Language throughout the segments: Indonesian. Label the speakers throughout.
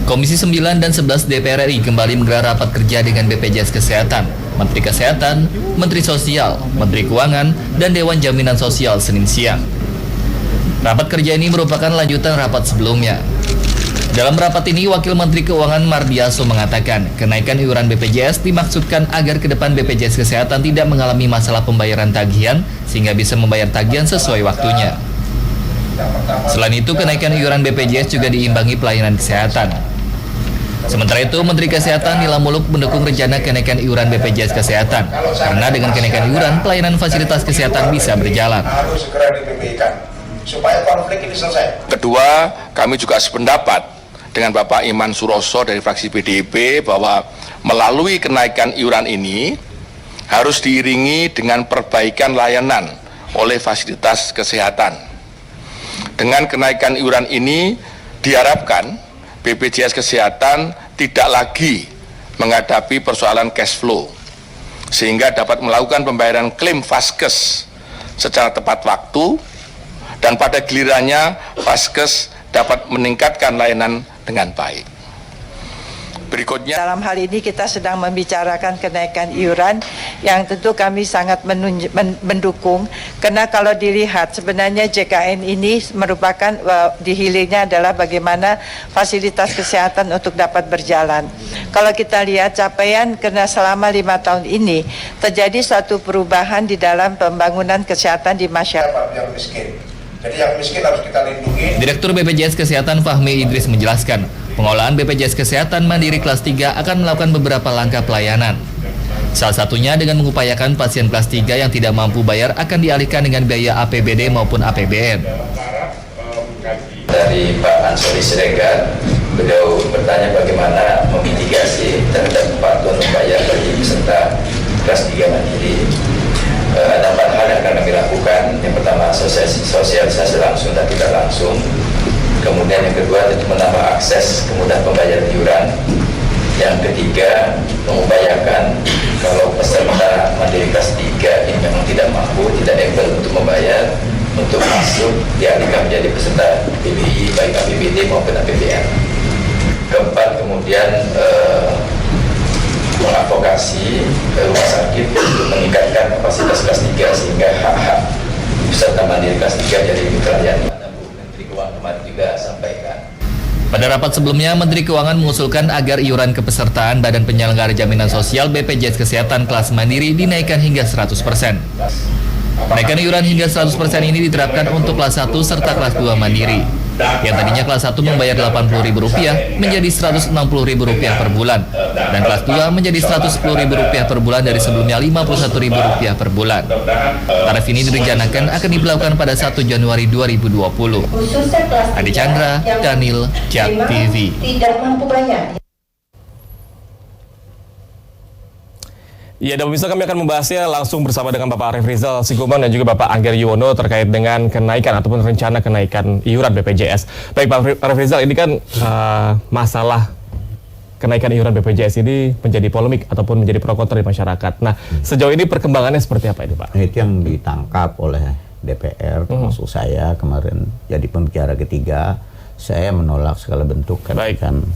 Speaker 1: Komisi 9 dan 11 DPR RI kembali menggelar rapat kerja dengan BPJS Kesehatan, Menteri Kesehatan, Menteri Sosial, Menteri Keuangan, dan Dewan Jaminan Sosial Senin siang. Rapat kerja ini merupakan lanjutan rapat sebelumnya. Dalam rapat ini, Wakil Menteri Keuangan Mardiaso mengatakan, kenaikan iuran BPJS dimaksudkan agar ke depan BPJS Kesehatan tidak mengalami masalah pembayaran tagihan, sehingga bisa membayar tagihan sesuai waktunya. Selain itu, kenaikan iuran BPJS juga diimbangi pelayanan kesehatan. Sementara itu, Menteri Kesehatan Nila Muluk mendukung rencana kenaikan iuran BPJS Kesehatan, karena dengan kenaikan iuran, pelayanan fasilitas kesehatan bisa berjalan.
Speaker 2: Harus segera dipikirkan supaya konflik ini selesai.
Speaker 3: Kedua, kami juga sependapat dengan Bapak Iman Suroso dari fraksi PDIP bahwa melalui kenaikan iuran ini harus diiringi dengan perbaikan layanan oleh fasilitas kesehatan. Dengan kenaikan iuran ini diharapkan BPJS Kesehatan tidak lagi menghadapi persoalan cash flow, sehingga dapat melakukan pembayaran klaim Vaskes secara tepat waktu, dan pada gilirannya Vaskes dapat meningkatkan layanan dengan baik. Berikutnya,
Speaker 4: dalam hal ini kita sedang membicarakan kenaikan iuran yang tentu kami sangat mendukung, karena kalau dilihat sebenarnya JKN ini merupakan di hilirnya adalah bagaimana fasilitas kesehatan untuk dapat berjalan. Kalau kita lihat capaian karena selama 5 tahun ini terjadi suatu perubahan di dalam pembangunan kesehatan di masyarakat.
Speaker 2: Yang miskin. Jadi yang miskin harus kita lindungi.
Speaker 1: Direktur BPJS Kesehatan Fahmi Idris menjelaskan, pengelolaan BPJS Kesehatan Mandiri kelas 3 akan melakukan beberapa langkah pelayanan. Salah satunya dengan mengupayakan pasien kelas 3 yang tidak mampu bayar akan dialihkan dengan biaya APBD maupun APBN.
Speaker 5: Dari Pak Ansori Siregar, beliau bertanya bagaimana memitigasi terhadap kepatuhan membayar bagi peserta kelas 3 Mandiri. Ada 4 hal yang akan kami lakukan. Yang pertama, sosialisasi langsung dan tidak langsung. Kemudian yang kedua, tentu menambah akses kemudahan pembayaran iuran. Yang ketiga, mengupayakan kalau peserta Mandiri kelas 3 ini memang tidak mampu, tidak able untuk membayar, untuk masuk dialihkan menjadi peserta PBI baik APBD maupun APBN. Keempat, kemudian mengadvokasi ke rumah sakit untuk meningkatkan kapasitas kelas 3 sehingga hak-hak peserta Mandiri kelas 3 jadi terlayani. Menteri Keuangan kemarin juga sampaikan.
Speaker 1: Pada rapat sebelumnya, Menteri Keuangan mengusulkan agar iuran kepesertaan Badan Penyelenggara Jaminan Sosial BPJS Kesehatan kelas Mandiri dinaikkan hingga 100%. Kenaikan iuran hingga 100% ini diterapkan untuk kelas 1 serta kelas 2 Mandiri. Yang tadinya kelas 1 membayar Rp80.000 menjadi Rp160.000 per bulan, dan kelas 2 menjadi Rp110.000 per bulan dari sebelumnya Rp51.000 per bulan. Tarif ini direncanakan akan diberlakukan pada 1 Januari 2020. Adi Chandra, Daniel, JAK TV.
Speaker 6: Tidak mampu bayar.
Speaker 7: Ya, dan pemirsa, kami akan membahasnya langsung bersama dengan Bapak Arif-Rizal Siguman dan juga Bapak Angger Yuwono terkait dengan kenaikan ataupun rencana kenaikan iuran BPJS. Baik, Pak Arif-Rizal, ini kan masalah kenaikan iuran BPJS ini menjadi polemik ataupun menjadi pro kontra di masyarakat. Nah, sejauh ini perkembangannya seperti apa ini, Pak?
Speaker 8: Itu yang ditangkap oleh DPR, termasuk saya kemarin jadi pembicara ketiga. Saya menolak segala bentuk kenaikan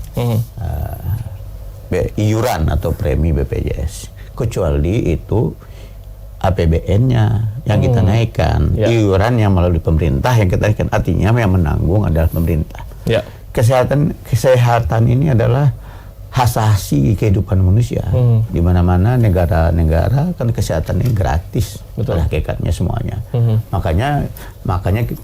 Speaker 8: iuran atau premi BPJS. Kecuali itu APBN-nya yang kita naikkan, iuran yang melalui pemerintah yang kita naikkan, artinya yang menanggung adalah pemerintah. Kesehatan ini adalah asasi kehidupan manusia. Di mana-mana negara-negara kan kesehatan ini gratis, pada hakikatnya semuanya. Makanya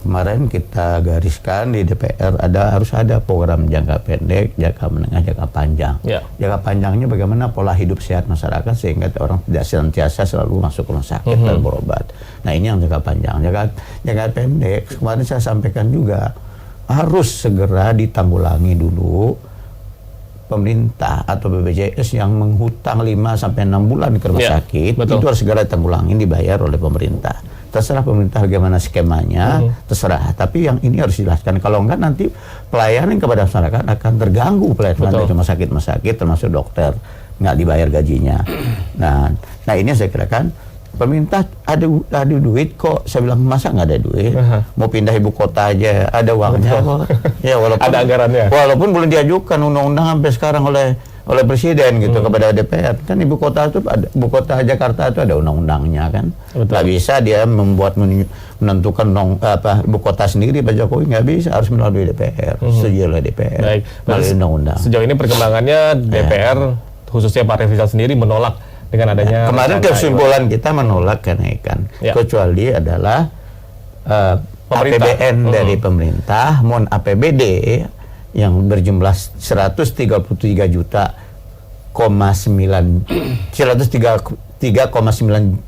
Speaker 8: kemarin kita gariskan di DPR harus ada program jangka pendek, jangka menengah, jangka panjang. Jangka panjangnya bagaimana pola hidup sehat masyarakat sehingga orang tidak senantiasa selalu masuk ke rumah sakit dan berobat. Nah, ini yang jangka panjang. Jangka pendek kemarin saya sampaikan juga harus segera ditanggulangi dulu pemerintah atau BPJS yang menghutang 5-6 bulan ke rumah sakit. Itu harus segera ditanggulangi, dibayar oleh pemerintah. Terserah pemerintah bagaimana skemanya, terserah. Tapi yang ini harus dijelaskan. Kalau enggak nanti pelayanan kepada masyarakat akan terganggu, pelayanan di rumah sakit termasuk dokter nggak dibayar gajinya. Nah ini saya kirakan pemerintah ada duit kok. Saya bilang masa nggak ada duit? Mau pindah ibu kota aja ada uangnya kok. Ya walaupun
Speaker 7: ada anggarannya.
Speaker 8: Walaupun belum diajukan undang-undang sampai sekarang oleh presiden gitu kepada DPR. Kan ibu kota Jakarta itu ada undang-undangnya kan. Nggak bisa dia menentukan ibu kota sendiri Pak Jokowi, nggak bisa, harus melalui DPR. Setuju oleh DPR.
Speaker 7: Baik.
Speaker 8: Melalui undang-undang.
Speaker 7: Sejauh ini perkembangannya DPR khususnya Pak Refrizal sendiri menolak dengan adanya
Speaker 8: kemarin kesimpulan kita menolak kenaikan, kecuali adalah APBN dari pemerintah, APBD yang berjumlah 133,9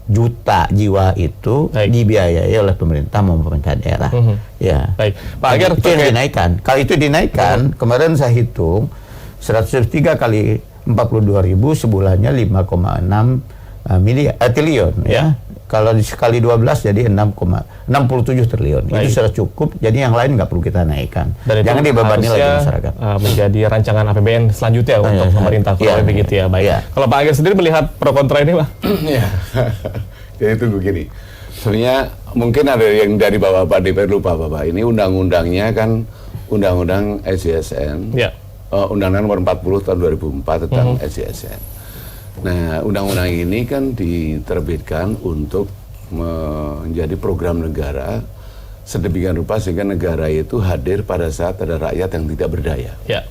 Speaker 8: juta jiwa itu dibiayai oleh pemerintah maupun pemerintah daerah. Ya.
Speaker 7: Baik. Pak Agar,
Speaker 8: itu yang dinaikkan. Kalau itu dinaikkan, kemarin saya hitung 103 kali 42.000 sebulannya 5,6 triliun ya. Kalau dikali 12 jadi 6,67 triliun. Itu sudah cukup. Jadi yang lain nggak perlu kita naikkan. Jangan dibebani lagi masyarakat.
Speaker 7: Menjadi rancangan APBN selanjutnya untuk pemerintah kalau begitu ya. Baik. Kalau Pak Agar sendiri melihat pro kontra ini, Pak?
Speaker 6: Ya. Jadi itu begini. Sebenarnya mungkin ada yang dari Bapak DPR lupa Bapak. Ini undang-undangnya kan undang-undang SJSN.
Speaker 7: Ya.
Speaker 6: Undang-undang nomor 40 tahun 2004 tentang SJSN. Nah, undang-undang ini kan diterbitkan untuk menjadi program negara sedemikian rupa sehingga negara itu hadir pada saat ada rakyat yang tidak berdaya.
Speaker 7: Ya.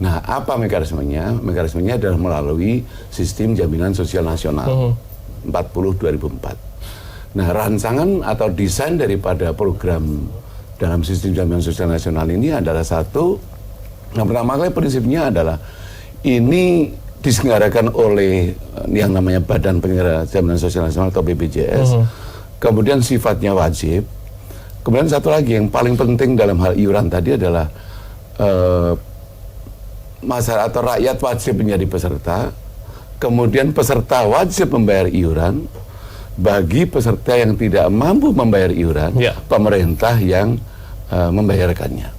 Speaker 6: Nah, apa mekanismenya? Mekanismenya adalah melalui sistem jaminan sosial nasional 40/2004. Nah, rancangan atau desain daripada program dalam sistem jaminan sosial nasional ini adalah yang pertama kali prinsipnya adalah ini diselenggarakan oleh yang namanya Badan Penyelenggara Jaminan Sosial Nasional atau BPJS. Kemudian sifatnya wajib. Kemudian satu lagi yang paling penting dalam hal iuran tadi adalah masyarakat atau rakyat wajib menjadi peserta. Kemudian peserta wajib membayar iuran. Bagi peserta yang tidak mampu membayar iuran, pemerintah yang membayarkannya.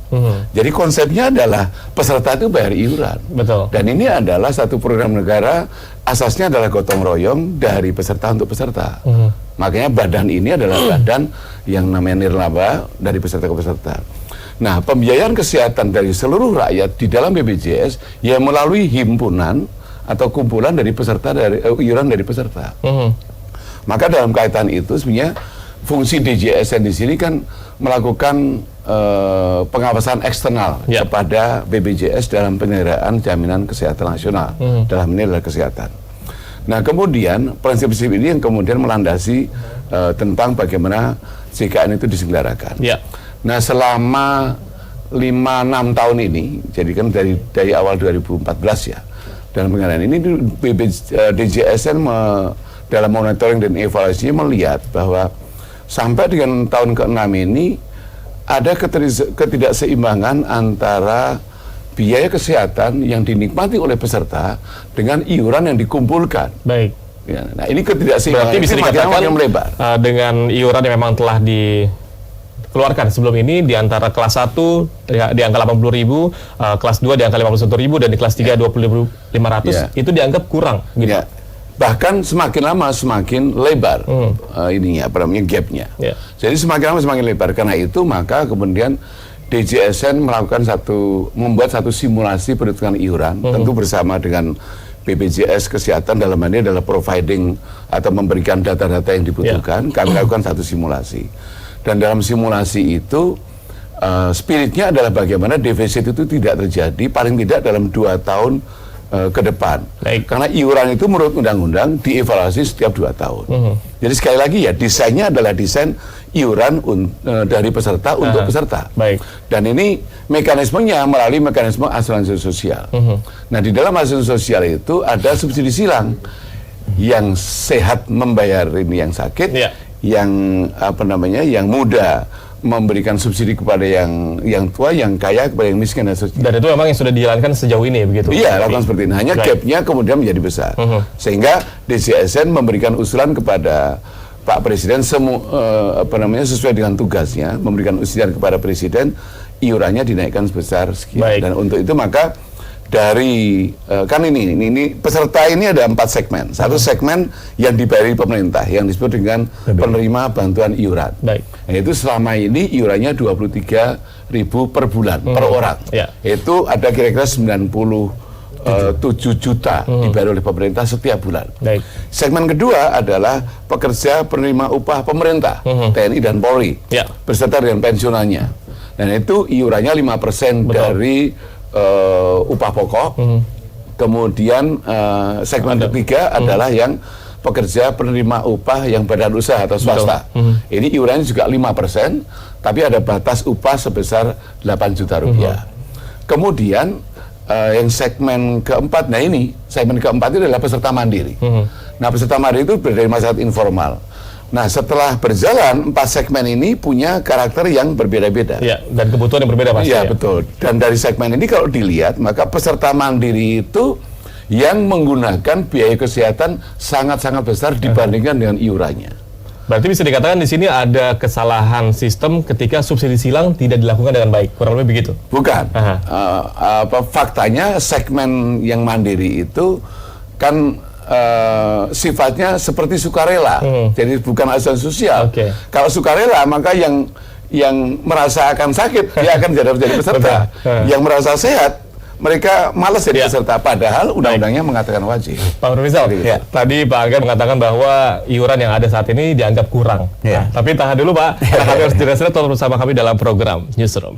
Speaker 6: Jadi konsepnya adalah peserta itu bayar iuran.
Speaker 7: Betul.
Speaker 6: Dan ini adalah satu program negara, asasnya adalah gotong royong dari peserta untuk peserta. Makanya badan ini adalah badan yang namanya nirlaba dari peserta ke peserta. Nah, pembiayaan kesehatan dari seluruh rakyat di dalam BPJS yang melalui himpunan atau kumpulan dari peserta dari iuran dari peserta. Maka dalam kaitan itu sebenarnya fungsi DJSN di sini kan melakukan pengawasan eksternal kepada BPJS dalam penyelenggaraan jaminan kesehatan nasional dalam ini adalah kesehatan. Nah, kemudian prinsip-prinsip ini yang kemudian melandasi tentang bagaimana JKN itu diselenggarakan. Nah, selama 5-6 tahun ini, jadi kan dari awal 2014 ya, dalam penyelenggaraan ini DJSN dalam monitoring dan evaluasi melihat bahwa sampai dengan tahun ke-6 ini ada ketidakseimbangan antara biaya kesehatan yang dinikmati oleh peserta dengan iuran yang dikumpulkan.
Speaker 7: Baik.
Speaker 6: Ya, nah, ini ketidakseimbangan
Speaker 7: berarti bisa dikatakan
Speaker 6: melebar.
Speaker 7: Dengan iuran yang memang telah dikeluarkan sebelum ini di antara kelas 1 di angka 80.000, kelas 2 di angka 51.000 dan di kelas 3 20.500 itu dianggap kurang gitu.
Speaker 6: Ya. Bahkan semakin lama semakin lebar gapnya. Jadi semakin lama semakin lebar. Karena itu maka kemudian DJSN membuat satu simulasi perhitungan iuran, tentu bersama dengan BPJS Kesehatan dalam hal ini adalah providing atau memberikan data-data yang dibutuhkan. Kami lakukan satu simulasi. Dan dalam simulasi itu spiritnya adalah bagaimana defisit itu tidak terjadi paling tidak dalam 2 tahun ke depan. Karena iuran itu menurut undang-undang dievaluasi setiap 2 tahun. Jadi sekali lagi ya, desainnya adalah desain iuran dari peserta untuk peserta. Dan ini mekanismenya melalui mekanisme asuransi sosial. Nah, di dalam asuransi sosial itu ada subsidi silang. Yang sehat membayar ini yang sakit, yang yang muda memberikan subsidi kepada yang tua, yang kaya kepada yang miskin dan seterusnya. Dan
Speaker 7: itu memang yang sudah dijalankan sejauh ini begitu.
Speaker 6: Iya, lakukan seperti ini. Hanya gapnya kemudian menjadi besar. Sehingga DJSN memberikan usulan kepada Pak Presiden sesuai dengan tugasnya, memberikan usulan kepada Presiden iurannya dinaikkan sebesar sekian. Dan untuk itu maka dari kan ini peserta ini ada 4 segmen. Satu segmen yang dibayari pemerintah yang disebut dengan penerima bantuan iuran.
Speaker 7: Baik.
Speaker 6: Nah, itu selama ini iurannya 23.000 per bulan per orang.
Speaker 7: Ya.
Speaker 6: Itu ada kira-kira 97 juta dibayar oleh pemerintah setiap bulan.
Speaker 7: Baik.
Speaker 6: Segmen kedua adalah pekerja penerima upah pemerintah, TNI dan Polri,
Speaker 7: Ya.
Speaker 6: beserta dengan pensiunannya. Dan itu iurannya 5% dari upah pokok. Kemudian segmen ketiga adalah yang pekerja penerima upah yang badan usaha atau swasta. Ini iurannya juga 5%, tapi ada batas upah sebesar 8 juta rupiah. Kemudian yang segmen keempat, nah ini segmen keempat itu adalah peserta mandiri. Nah, peserta mandiri itu dari masyarakat informal. Nah, setelah berjalan 4 segmen ini punya karakter yang berbeda-beda.
Speaker 7: Ya, dan kebutuhan yang berbeda pasti.
Speaker 6: Iya,
Speaker 7: Ya,
Speaker 6: betul. Dan dari segmen ini kalau dilihat, maka peserta mandiri itu yang menggunakan biaya kesehatan sangat-sangat besar dibandingkan dengan iurannya.
Speaker 7: Berarti bisa dikatakan di sini ada kesalahan sistem ketika subsidi silang tidak dilakukan dengan baik, kurang lebih begitu.
Speaker 6: Bukan. Faktanya segmen yang mandiri itu kan sifatnya seperti sukarela, jadi bukan asuransi sosial.
Speaker 7: Oke.
Speaker 6: Kalau sukarela maka yang merasa akan sakit dia akan jadi peserta. Yang merasa sehat mereka malas jadi peserta. Padahal undang-undangnya mengatakan wajib.
Speaker 7: Pak Rizal,
Speaker 6: Ya.
Speaker 7: tadi Pak Angga mengatakan bahwa iuran yang ada saat ini dianggap kurang.
Speaker 8: Ya.
Speaker 7: Tapi tahan dulu Pak, kami harus jelaskan, tetap bersama kami dalam program Newsroom.